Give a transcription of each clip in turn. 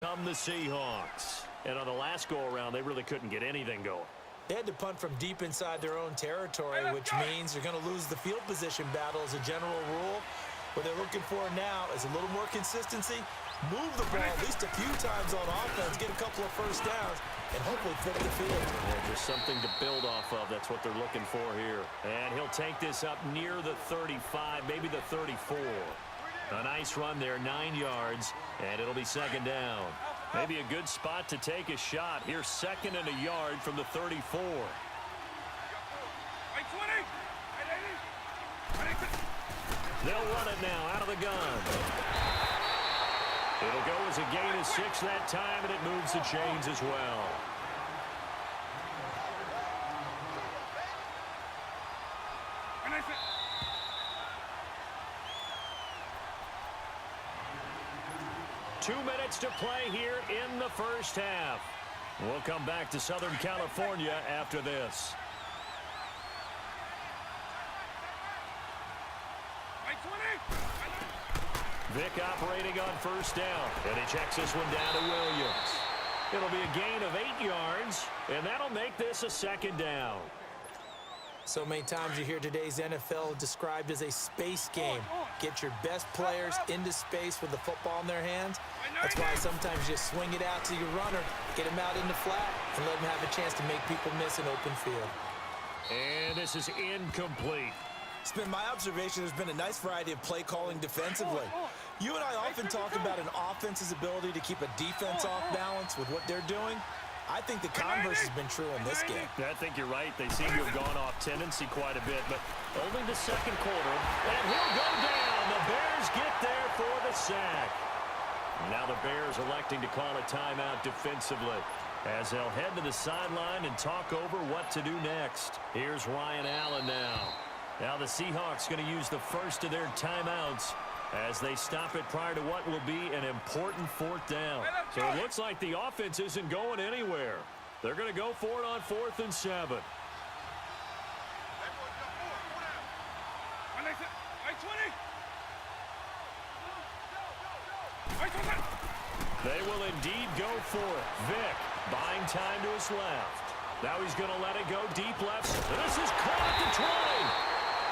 Come the Seahawks. And on the last go-around, they really couldn't get anything going. They had to punt from deep inside their own territory, which means they're going to lose the field position battle as a general rule. What they're looking for now is a little more consistency, move the ball at least a few times on offense, get a couple of first downs, and hopefully flip the field. Yeah, just something to build off of. That's what they're looking for here. And he'll take this up near the 35, maybe the 34. A nice run there, 9 yards, and it'll be second down. Maybe a good spot to take a shot. Here's second and a yard from the 34. They'll run it now out of the gun. It'll go as a gain of 6 that time, and it moves the chains as well. Two minutes to play here in the first half. We'll come back to Southern California after this. Vick operating on first down, and he checks this one down to Williams. It'll be a gain of 8 yards, and that'll make this a second down. So many times you hear today's NFL described as a space game. Get your best players into space with the football in their hands. That's why sometimes you just swing it out to your runner, get him out in the flat, and let him have a chance to make people miss an open field. And this is incomplete. It's been my observation there's been a nice variety of play calling defensively. You and I often talk about an offense's ability to keep a defense off balance with what they're doing. I think the converse has been true in this game. I think you're right. They seem to have gone off tendency quite a bit, but only the second quarter. And he'll go down. The Bears get there for the sack. Now the Bears electing to call a timeout defensively as they'll head to the sideline and talk over what to do next. Here's Ryan Allen now. Now the Seahawks going to use the first of their timeouts as they stop it prior to what will be an important fourth down. So it looks like the offense isn't going anywhere. They're going to go for it on 4th and 7. They will indeed go for it. Vick buying time to his left. Now he's going to let it go deep left. This is caught at the 20.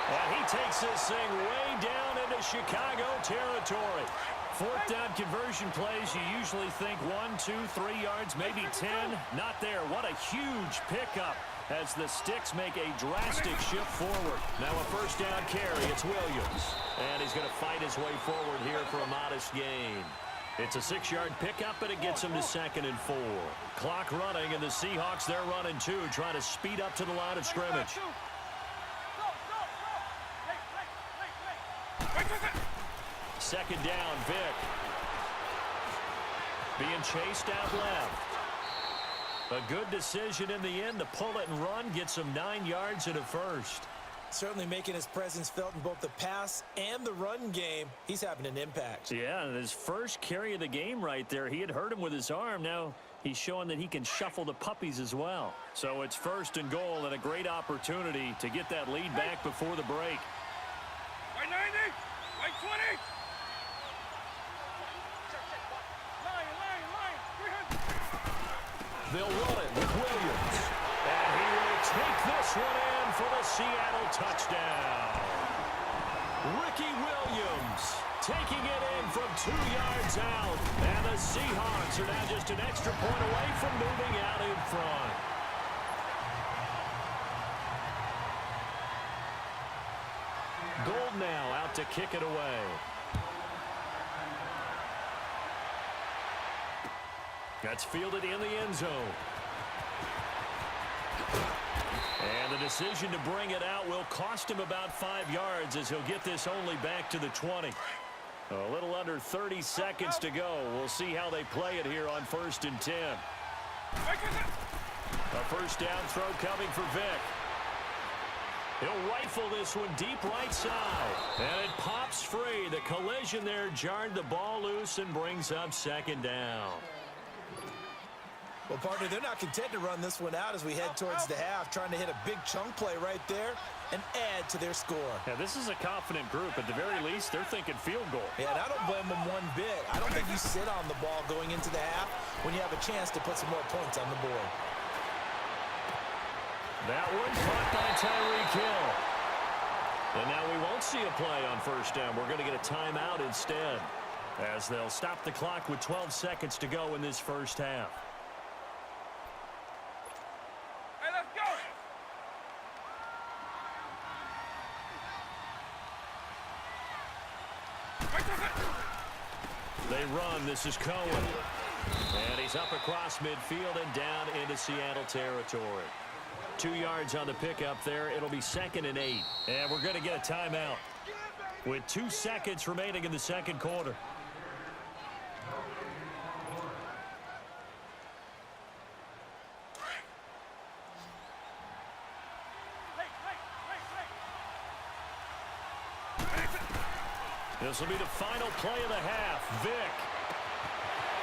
And he takes this thing way down into Chicago territory. 4th down conversion plays, you usually think 1, 2, 3 yards, maybe 10. Not there. What a huge pickup as the Sticks make a drastic shift forward. Now a first down carry. It's Williams. And he's going to fight his way forward here for a modest gain. It's a 6-yard pickup, but it gets him to 2nd and 4. Clock running, and the Seahawks, they're running too, trying to speed up to the line of scrimmage. Second down, Vick. Being chased out left. A good decision in the end to pull it and run, gets him 9 yards and a first. Certainly making his presence felt in both the pass and the run game. He's having an impact. Yeah, and his first carry of the game right there, he had hurt him with his arm. Now he's showing that he can shuffle the puppies as well. So it's 1st and goal and a great opportunity to get that lead back before the break. By 90, by 20. They'll run it with Williams. And he will take this one in for the Seattle touchdown. Ricky Williams taking it in from 2 yards out. And the Seahawks are now just an extra point away from moving out in front. Gold now out to kick it away. That's fielded in the end zone. And the decision to bring it out will cost him about 5 yards as he'll get this only back to the 20. A little under 30 seconds to go. We'll see how they play it here on 1st and 10. A first down throw coming for Vick. He'll rifle this one deep right side. And it pops free. The collision there jarred the ball loose and brings up 2nd down. Well, partner, they're not content to run this one out as we head towards the half, trying to hit a big chunk play right there and add to their score. Yeah, this is a confident group. At the very least, they're thinking field goal. Yeah, and I don't blame them one bit. I don't think you sit on the ball going into the half when you have a chance to put some more points on the board. That one caught by Tyreek Hill. And now we won't see a play on first down. We're going to get a timeout instead, as they'll stop the clock with 12 seconds to go in this first half. Hey, let's go. They run. This is Cohen. And he's up across midfield and down into Seattle territory. 2 yards on the pickup there. It'll be 2nd and 8. And we're going to get a timeout with 2 seconds remaining in the second quarter. This will be the final play of the half. Vick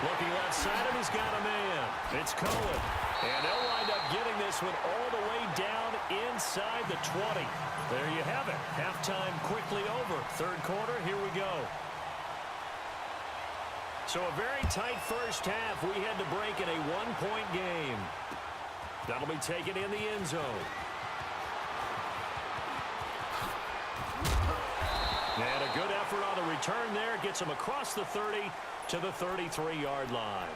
looking left side, and he's got a man. It's Cohen. And they'll wind up getting this one all the way down inside the 20. There you have it. Halftime quickly over. Third quarter, here we go. So a very tight first half. We had to break in a 1-point game. That'll be taken in the end zone. And a good effort on the return there. Gets him across the 30 to the 33-yard line.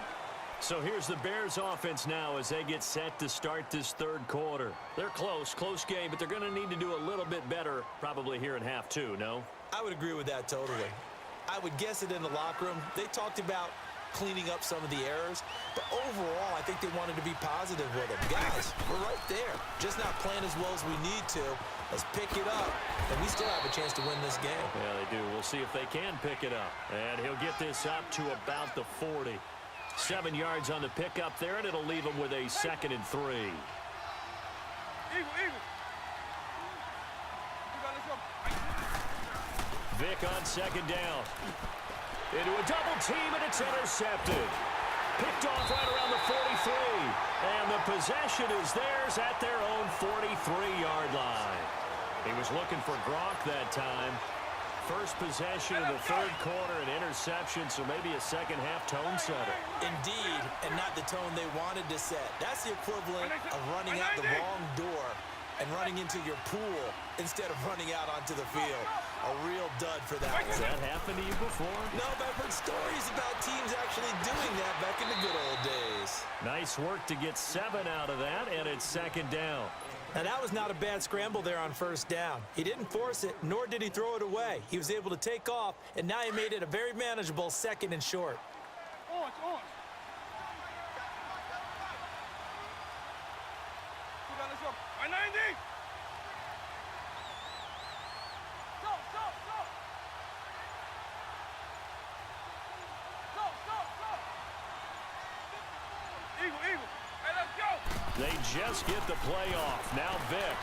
So here's the Bears offense now as they get set to start this third quarter. They're close game, but they're going to need to do a little bit better probably here in half two, no? I would agree with that totally. I would guess it in the locker room. They talked about cleaning up some of the errors, but overall, I think they wanted to be positive with them. Guys, we're right there. Just not playing as well as we need to. Let's pick it up, and we still have a chance to win this game. Yeah, they do. We'll see if they can pick it up. And he'll get this up to about the 40. 7 yards on the pickup there, and it'll leave him with a 2nd and 3. Eagle. Vick on 2nd down. Into a double team, and it's intercepted. Picked off right around the 43. And the possession is theirs at their own 43-yard line. He was looking for Gronk that time. First possession of the third quarter, an interception, so maybe a second-half tone setter. Indeed, and not the tone they wanted to set. That's the equivalent of running out the wrong door and running into your pool instead of running out onto the field. A real dud for that one. Has that happened to you before? No, but I've heard stories about teams actually doing that back in the good old days. Nice work to get 7 out of that, and it's 2nd down. Now, that was not a bad scramble there on first down. He didn't force it, nor did he throw it away. He was able to take off, and now he made it a very manageable 2nd and short. On. Let's go. 90. Go. Eagle. Hey, let's go. They just get the play off. Now Vick.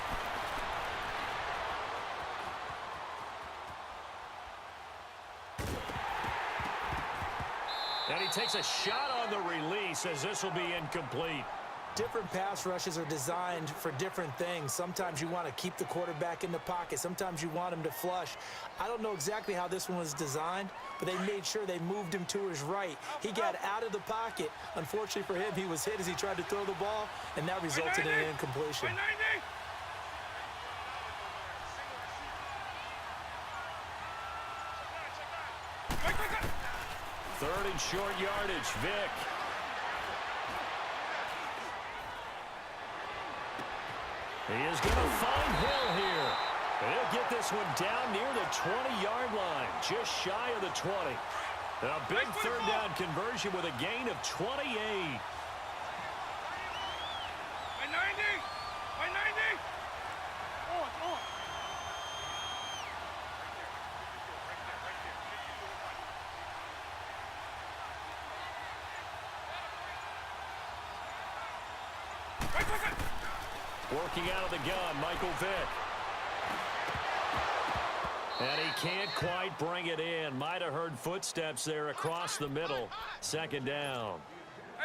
And he takes a shot on the release as this will be incomplete. Different pass rushes are designed for different things. Sometimes you want to keep the quarterback in the pocket. Sometimes you want him to flush. I don't know exactly how this one was designed, but they made sure they moved him to his right. He got out of the pocket. Unfortunately for him, he was hit as he tried to throw the ball, and that resulted in an incompletion. 90. Third and short yardage, Vick. He is going to find Hill here. He'll get this one down near the 20-yard line, just shy of the 20. A big third down conversion with a gain of 28. 90. On. Working out of the gun, Michael Vick. And he can't quite bring it in. Might have heard footsteps there across the middle. 2nd down.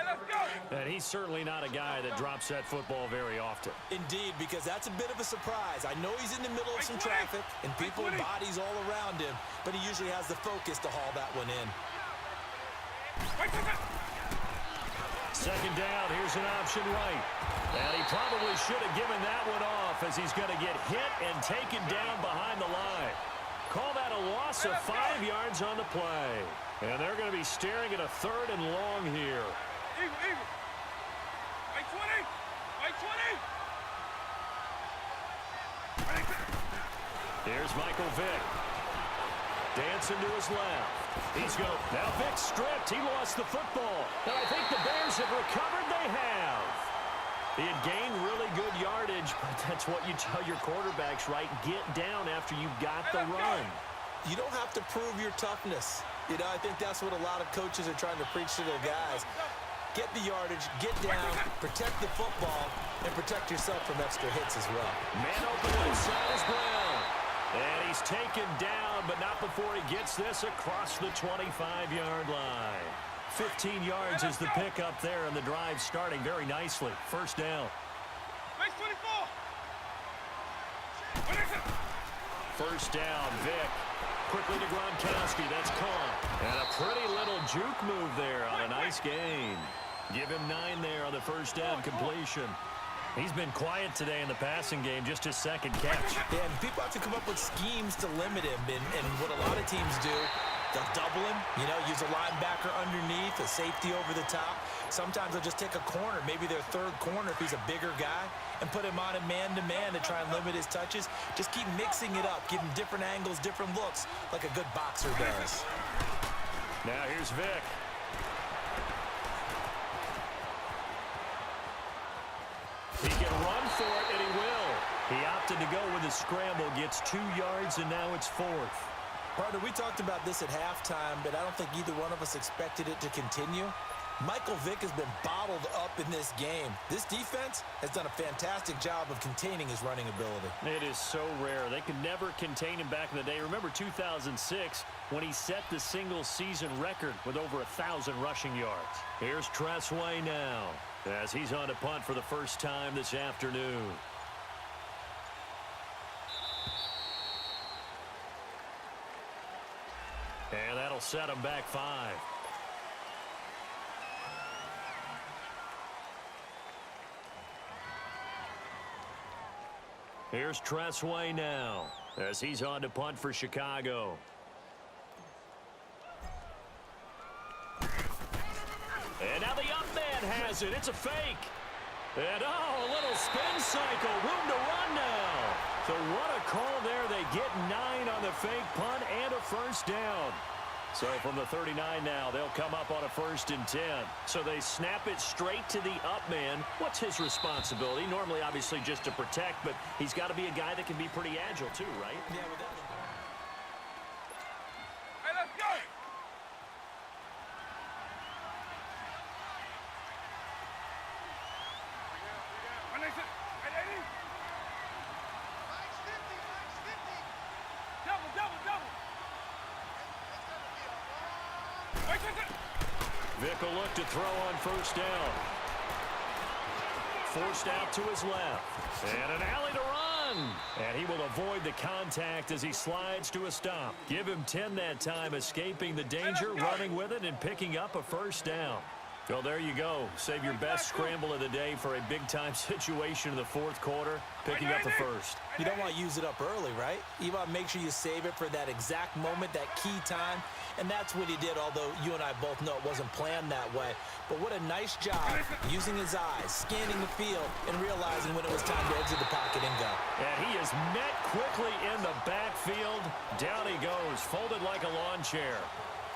Hey, let's go. And he's certainly not a guy that drops that football very often. Indeed, because that's a bit of a surprise. I know he's in the middle of some traffic and people and bodies all around him, but he usually has the focus to haul that one in. Second down, here's an option right. And he probably should have given that one off as he's going to get hit and taken down behind the line. Call that a loss of 5 yards on the play. And they're going to be staring at a 3rd and long here. Eagle, eagle. Right 20. Right 20. Here's Michael Vick. Dancing to his left. He's going. Now Vick's stripped. He lost the football. And I think the Bears have recovered. They have. He had gained really good yardage, but that's what you tell your quarterbacks, right? Get down after you got the run. You don't have to prove your toughness. You know, I think that's what a lot of coaches are trying to preach to their guys. Get the yardage, get down, protect the football, and protect yourself from extra hits as well. Man open inside is Brown. And he's taken down, but not before he gets this across the 25-yard line. 15 yards is the pickup there, and the drive starting very nicely. First down. Base 24. First down, Vick. Quickly to Gronkowski. That's caught. And a pretty little juke move there on a nice gain. Give him 9 there on the first down completion. He's been quiet today in the passing game, just his second catch. Yeah, and people have to come up with schemes to limit him. And what a lot of teams do, they'll double him, you know, use a linebacker underneath, a safety over the top. Sometimes they'll just take a corner, maybe their 3rd corner if he's a bigger guy, and put him on a man-to-man to try and limit his touches. Just keep mixing it up, give him different angles, different looks, like a good boxer does. Now here's Vick. He can run for it, and he will. He opted to go with a scramble, gets 2 yards, and now it's 4th. Partner, we talked about this at halftime, but I don't think either one of us expected it to continue. Michael Vick has been bottled up in this game. This defense has done a fantastic job of containing his running ability. It is so rare. They could never contain him back in the day. Remember 2006 when he set the single-season record with over 1,000 rushing yards. Here's Tressway now as he's on to punt for the first time this afternoon. And that'll set him back 5. Here's Tressway now as he's on to punt for Chicago. And now the up man has it. It's a fake. And, oh, a little spin cycle. Room to run now. So what a call there. They get 9 on the fake punt and a first down. So from the 39 now, they'll come up on a 1st and 10. So they snap it straight to the up man. What's his responsibility? Normally, obviously, just to protect, but he's got to be a guy that can be pretty agile too, right? Yeah, without a doubt. Hey, let's go. Vick will look to throw on first down. Forced out to his left. And an alley to run. And he will avoid the contact as he slides to a stop. Give him 10 that time, escaping the danger, running with it, and picking up a first down. Well, there you go. Save your best scramble of the day for a big-time situation in the 4th quarter, picking up the first. You don't want to use it up early, right? You want to make sure you save it for that exact moment, that key time. And that's what he did, although you and I both know it wasn't planned that way. But what a nice job using his eyes, scanning the field, and realizing when it was time to exit the pocket and go. And he is met quickly in the backfield. Down he goes, folded like a lawn chair.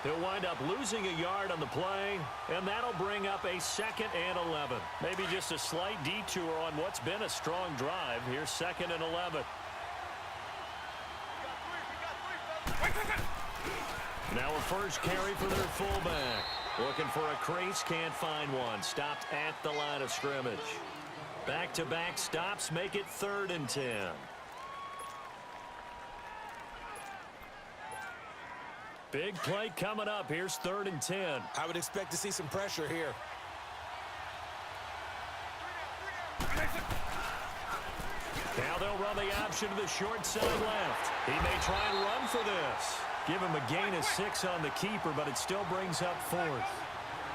He'll wind up losing a yard on the play, and that'll bring up a 2nd and 11. Maybe just a slight detour on what's been a strong drive. Here's 2nd and 11. Now a first carry for their fullback. Looking for a crease, can't find one. Stopped at the line of scrimmage. Back-to-back stops make it 3rd and 10. Big play coming up. Here's 3rd and 10. I would expect to see some pressure here. Now they'll run the option to the short side left. He may try and run for this. Give him a gain of 6 on the keeper, but it still brings up 4th.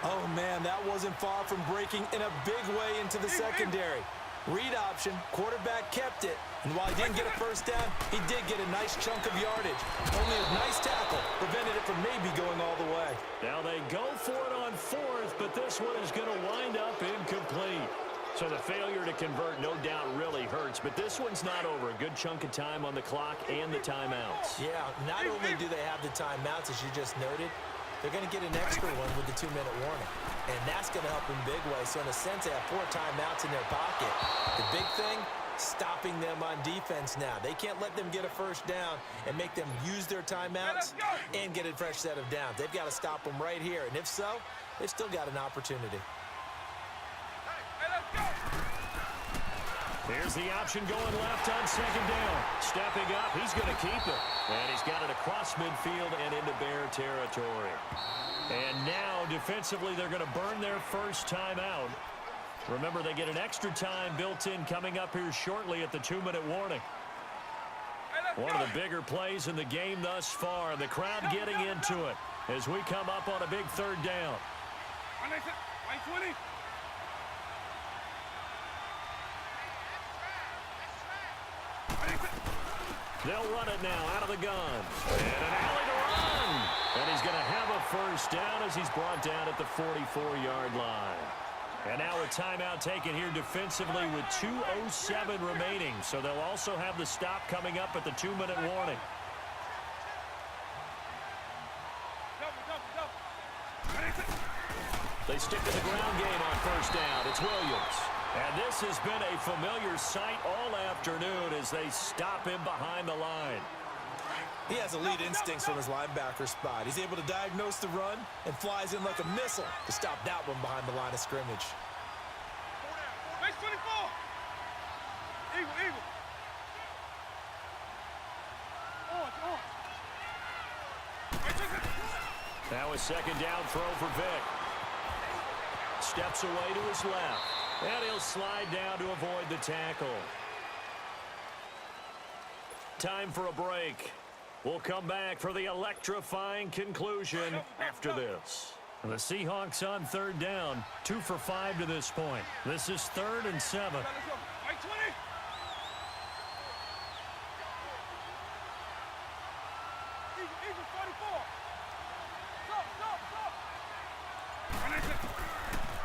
Oh, man, that wasn't far from breaking in a big way into the secondary. Read option, quarterback kept it. And while he didn't get a first down, he did get a nice chunk of yardage. Only a nice tackle prevented it from maybe going all the way. Now they go for it on 4th, but this one is going to wind up incomplete. So the failure to convert no doubt really hurts, but this one's not over. A good chunk of time on the clock and the timeouts. Yeah, not only do they have the timeouts, as you just noted, they're going to get an extra one with the 2-minute warning. And that's going to help in big way. So in a sense, they have 4 timeouts in their pocket. The big thing, stopping them on defense now. They can't let them get a first down and make them use their timeouts and get a fresh set of downs. They've got to stop them right here. And if so, they've still got an opportunity. Here's the option going left on 2nd down. Stepping up, he's going to keep it. And he's got it across midfield and into Bear territory. And now, defensively, they're going to burn their first timeout. Remember, they get an extra time built in coming up here shortly at the 2-minute warning. One of the bigger plays in the game thus far. The crowd getting into it as we come up on a big 3rd down. They'll run it now out of the gun. And an alley to run. And he's going to have a first down as he's brought down at the 44-yard line. And now a timeout taken here defensively with 2:07 remaining. So they'll also have the stop coming up at the 2-minute warning. They stick to the ground game on 1st down. It's Williams. And this has been a familiar sight all afternoon as they stop him behind the line. He has elite instincts from his linebacker spot. He's able to diagnose the run and flies in like a missile to stop that one behind the line of scrimmage. Base 24. Eagle. Now a 2nd down throw for Vick. Steps away to his left. And he'll slide down to avoid the tackle. Time for a break. We'll come back for the electrifying conclusion after this. The Seahawks on 3rd down. 2 for 5 to this point. This is 3rd and 7.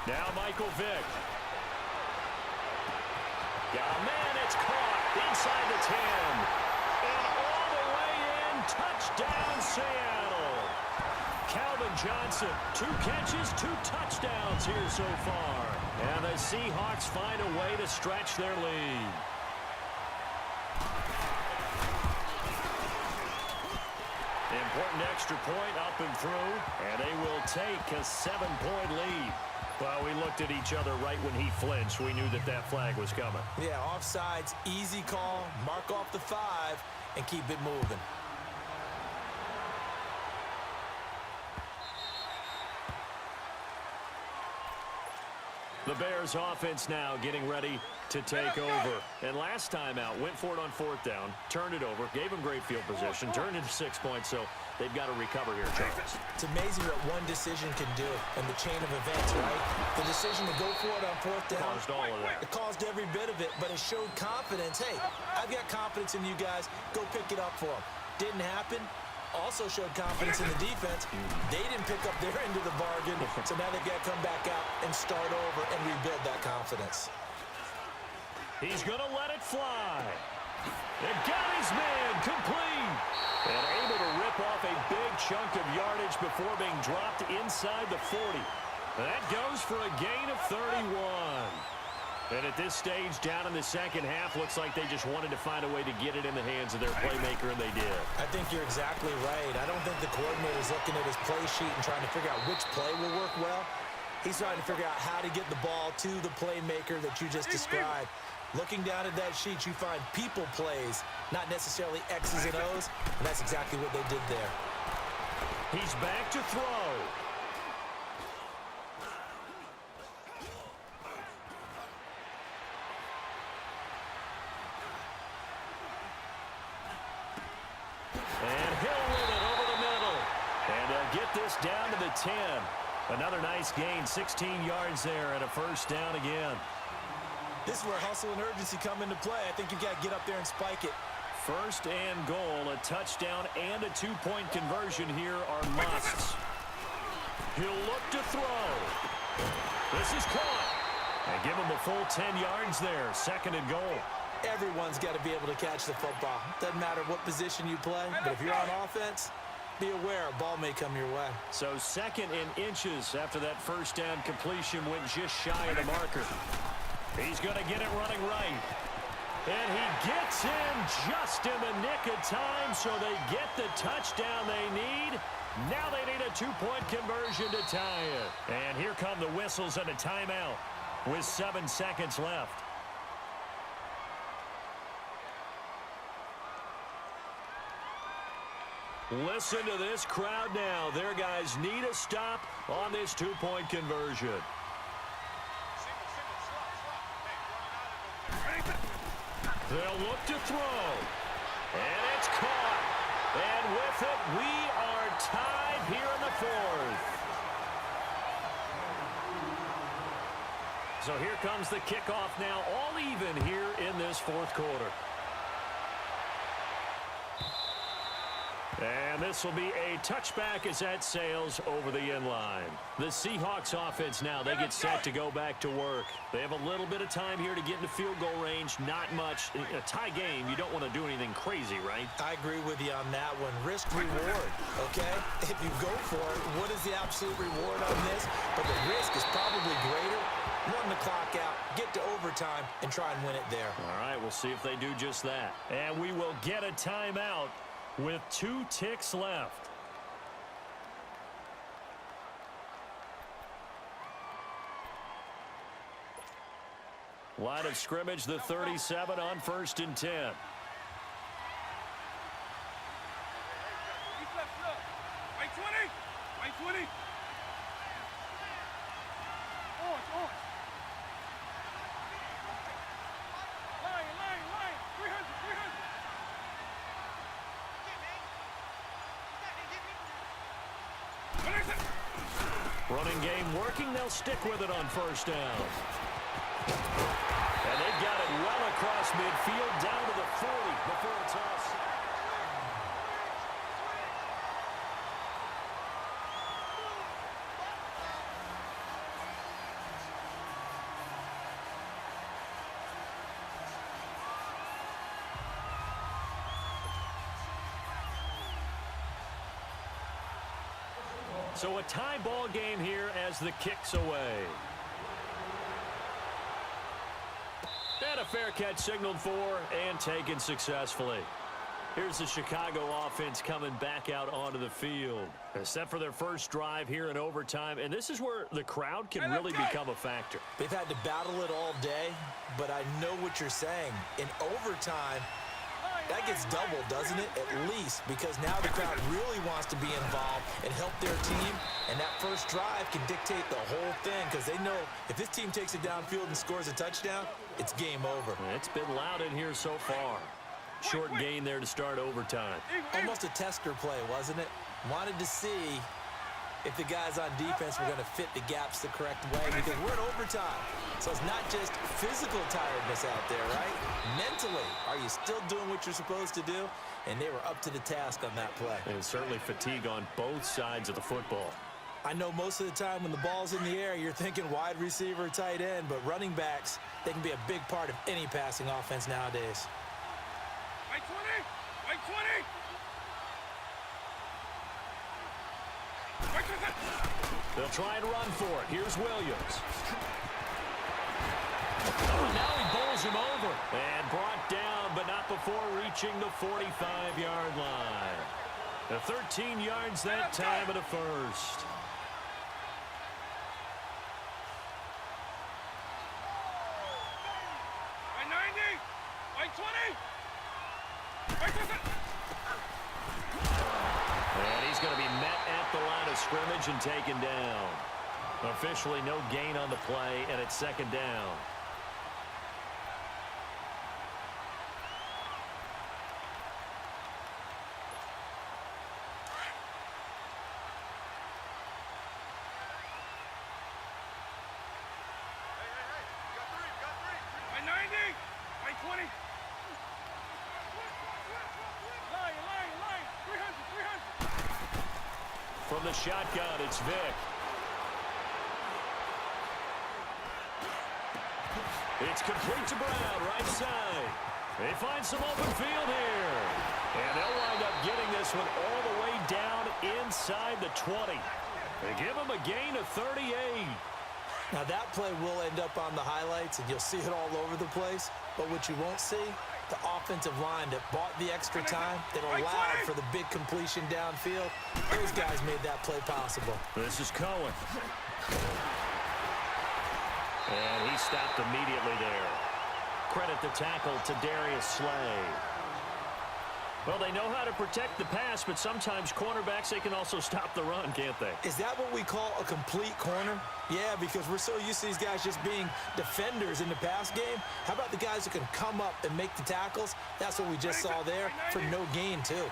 Now Michael Vick. Got a man, it's caught inside the 10. And all the way in, touchdown Seattle. Calvin Johnson, 2 catches, 2 touchdowns here so far. And the Seahawks find a way to stretch their lead. Important extra point up and through, and they will take a 7-point lead. Well, we looked at each other right when he flinched. We knew that that flag was coming. Yeah, offsides, easy call, mark off the 5, and keep it moving. The Bears offense now getting ready to take over. And last time out, went for it on 4th down, turned it over, gave them great field position, turned into 6 points, so they've got to recover here, Charles. It's amazing what one decision can do in the chain of events, right? The decision to go for it on 4th down. Caused all of that. It caused every bit of it, but it showed confidence. Hey, I've got confidence in you guys. Go pick it up for them. Didn't happen. Also showed confidence in the defense. They didn't pick up their end of the bargain, so now they've got to come back out and start over and rebuild that confidence. He's going to let it fly. It got his man complete. And able to rip off a big chunk of yardage before being dropped inside the 40. That goes for a gain of 31. And at this stage, down in the 2nd half, looks like they just wanted to find a way to get it in the hands of their playmaker, and they did. I think you're exactly right. I don't think the coordinator's looking at his play sheet and trying to figure out which play will work well. He's trying to figure out how to get the ball to the playmaker that you just described. Looking down at that sheet, you find people plays, not necessarily X's and O's, and that's exactly what they did there. He's back to throw. this down to the 10. Another nice gain, 16 yards there, and a first down again. This is where hustle and urgency come into play. I think you've got to get up there and spike it. First and goal, a touchdown and a two-point conversion here are musts. He'll look to throw. This is caught. And give him a full 10 yards there, second and goal. Everyone's got to be able to catch the football. Doesn't matter what position you play, but if you're on offense, be aware a ball may come your way. So second and inches after that first down completion went just shy of the marker. He's going to get it running right. And he gets in just in the nick of time, so they get the touchdown they need. Now they need a two-point conversion to tie it. And here come the whistles and a timeout with 7 seconds left. Listen to this crowd now. Their guys need a stop on this two-point conversion. They'll look to throw. And it's caught. And with it, we are tied here in the fourth. So here comes the kickoff now, all even here in this fourth quarter. And this will be a touchback as that sails over the end line. The Seahawks offense now, they get set to go back to work. They have a little bit of time here to get into field goal range, not much. In a tie game, you don't want to do anything crazy, right? I agree with you on that one. Risk reward, okay? If you go for it, what is the absolute reward on this? But the risk is probably greater. Run the clock out, get to overtime, and try and win it there. All right, we'll see if they do just that. And we will get a timeout with 2 ticks left. Line of scrimmage, the 37 on 1st and 10. White 20. White 20. Orange. Line. 300. Running game working. They'll stick with it on first down. And they've got it well across midfield down to the 40 before it's all set. So a tie ball game here as the kick's away. And a fair catch signaled for and taken successfully. Here's the Chicago offense coming back out onto the field. They're set for their first drive here in overtime, and this is where the crowd can really become a factor. They've had to battle it all day, but I know what you're saying. In overtime, that gets doubled, doesn't it? At least, because now the crowd really wants to be involved and help their team, and that first drive can dictate the whole thing because they know if this team takes it downfield and scores a touchdown, it's game over. It's been loud in here so far. Short gain there to start overtime. Almost a tester play, wasn't it? Wanted to see if the guys on defense were going to fit the gaps the correct way because we're in overtime. So it's not just physical tiredness out there, right? Mentally, are you still doing what you're supposed to do? And they were up to the task on that play. And certainly fatigue on both sides of the football. I know most of the time when the ball's in the air, you're thinking wide receiver, tight end, but running backs, they can be a big part of any passing offense nowadays. White 20. White 20. They'll try and run for it. Here's Williams. Oh, and now he bowls him over. And brought down, but not before reaching the 45-yard line. The 13 yards that time at a first. White 90. White 20. White 20. And he's going to be met at the line of scrimmage and taken down. Officially no gain on the play, and it's second down. 20. Lying. 300. From the shotgun, it's Vick. It's complete to Brown, right side. They find some open field here. And they'll wind up getting this one all the way down inside the 20. They give him a gain of 38. Now that play will end up on the highlights, and you'll see it all over the place. But what you won't see, the offensive line that bought the extra time, that allowed for the big completion downfield. Those guys made that play possible. This is Cohen. And he stopped immediately there. Credit the tackle to Darius Slay. Well, they know how to protect the pass, but sometimes cornerbacks, they can also stop the run, can't they? Is that what we call a complete corner? Yeah, because we're so used to these guys just being defenders in the pass game. How about the guys who can come up and make the tackles? That's what we just saw there for no gain, too.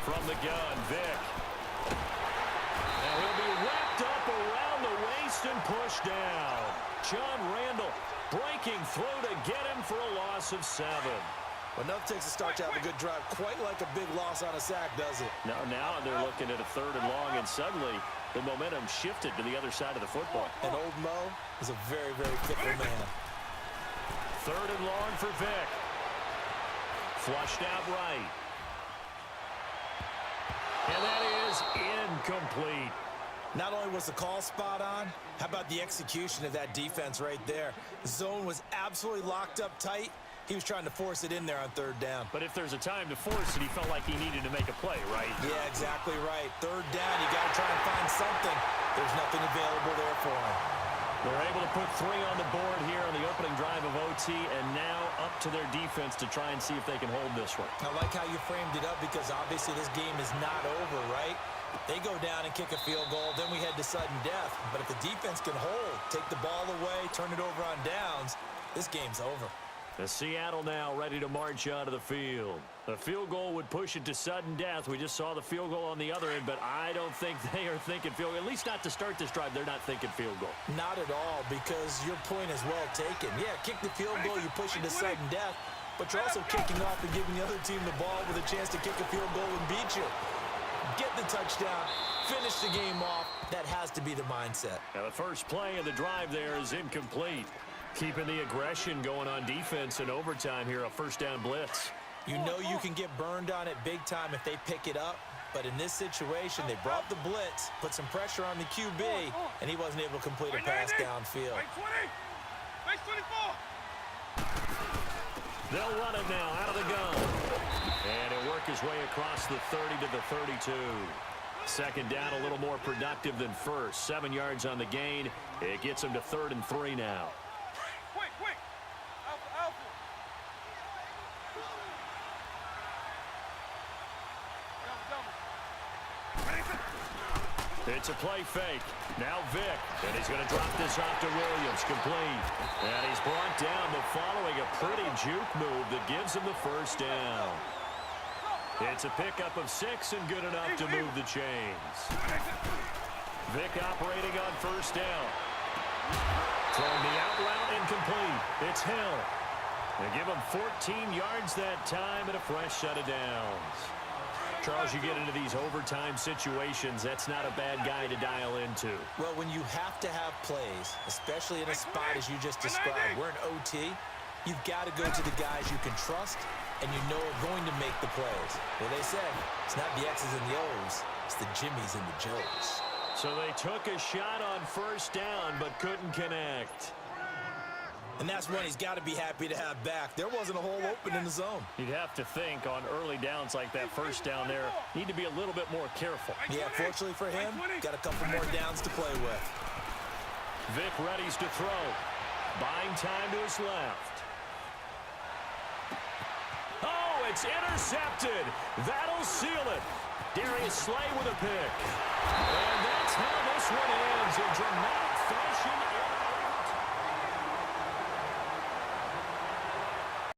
From the gun, Vick. Now he'll be wrapped up around the waist and pushed down. John Randall breaking through to get him for a loss of 7. Enough takes a start to have a good drive. Quite like a big loss on a sack, does it? Now they're looking at a 3rd and long, and suddenly the momentum shifted to the other side of the football. And old Mo is a very, very fickle man. 3rd and long for Vick. Flushed out right. And that is incomplete. Not only was the call spot on, how about the execution of that defense right there? The zone was absolutely locked up tight. He was trying to force it in there on 3rd down. But if there's a time to force it, he felt like he needed to make a play, right? Yeah, exactly right. 3rd down, you got to try and find something. There's nothing available there for him. They're able to put 3 on the board here on the opening drive of OT, and now up to their defense to try and see if they can hold this one. I like how you framed it up, because obviously this game is not over, right? They go down and kick a field goal, then we head to sudden death. But if the defense can hold, take the ball away, turn it over on downs, this game's over. The Seattle now ready to march out of the field. The field goal would push it to sudden death. We just saw the field goal on the other end, but I don't think they are thinking field goal. At least not to start this drive. They're not thinking field goal. Not at all, because your point is well taken. Yeah, kick the field goal, you push it to sudden death, but you're also kicking off and giving the other team the ball with a chance to kick a field goal and beat you. Get the touchdown, finish the game off. That has to be the mindset. Now the first play of the drive there is incomplete. Keeping the aggression going on defense in overtime here, a 1st down blitz. You know you can get burned on it big time if they pick it up, but in this situation, they brought the blitz, put some pressure on the QB, and he wasn't able to complete a pass downfield. Base 24. They'll run it now out of the gun. And he'll work his way across the 30 to the 32. 2nd down, a little more productive than first. 7 yards on the gain. It gets him to 3rd and 3 now. Quick. Alpha. It's a play fake. Now Vick. And he's going to drop this off to Williams. Complete. And he's brought down the following a pretty juke move that gives him the 1st down. It's a pickup of 6 and good enough to move the chains. Vick operating on 1st down. Throwing the out route incomplete. It's Hill. They give him 14 yards that time and a fresh set of downs. Charles, you get into these overtime situations, that's not a bad guy to dial into. Well, when you have to have plays, especially in a spot as you just described, we're in OT, you've got to go to the guys you can trust and you know are going to make the plays. Well, they said it's not the X's and the O's, it's the Jimmies and the Joes. So they took a shot on 1st down but couldn't connect. And that's one he's got to be happy to have back. There wasn't a hole open in the zone. You'd have to think on early downs like that 1st down there, need to be a little bit more careful. Yeah, fortunately for him, got a couple more downs to play with. Vick readies to throw. Buying time to his left. Oh, it's intercepted. That'll seal it. Darius Slay with a pick. And that's how this one ends in dramatic fashion